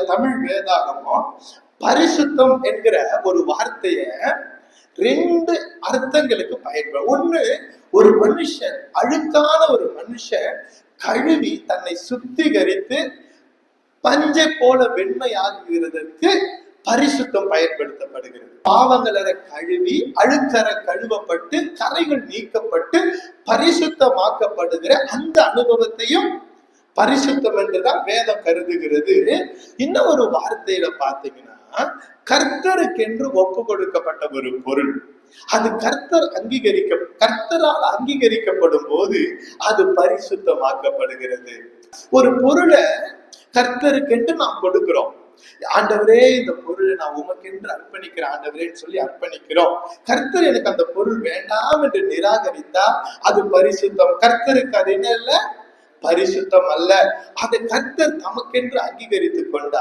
தமிழ் வேதாகமம் பரிசுத்தம் என்கிற ஒரு வார்த்தைய ரெண்டு அர்த்தங்களுக்கு பயன்படும். ஒண்ணு, ஒரு மனுஷன், அழுக்கான ஒரு மனுஷன் கழுவி தன்னை சுத்திகரித்து பஞ்சை போல வெண்மையாகுகிறதற்கு பரிசுத்தம் பயன்படுத்தப்படுகிறது. பாவங்களற கழுவி அழுக்கற கழுவப்பட்டு கரைகள் நீக்கப்பட்டு பரிசுத்தமாக்கப்படுகிற அந்த அனுபவத்தையும் பரிசுத்தம் என்றுதான் வேதம் கருதுகிறது. இன்னும் ஒரு வார்த்தையில பாத்தீங்கன்னா, கர்த்தருக்கென்று ஒப்பு கொடுக்கப்பட்ட ஒரு பொருள், அது கர்த்தரால் அங்கீகரிக்கப்படும் போது அது பரிசுத்தமாக்கப்படுகிறது. ஒரு பொருளை கர்த்தருக்கென்று நாம் கொடுக்கிறோம். ஆண்டவரே, இந்த பொருளை நான் உமக்கென்று அர்ப்பணிக்கிறேன் ஆண்டவரேன்னு சொல்லி அர்ப்பணிக்கிறோம். கர்த்தர் எனக்கு அந்த பொருள் வேண்டாம் என்று நிராகரித்தா அது பரிசுத்தம். கர்த்தருக்கு அது என்ன இல்ல, பரிசுத்தம் அல்ல. அதை கர்த்தர் தமக்கென்று அங்கீகரித்துக் கொண்டார்.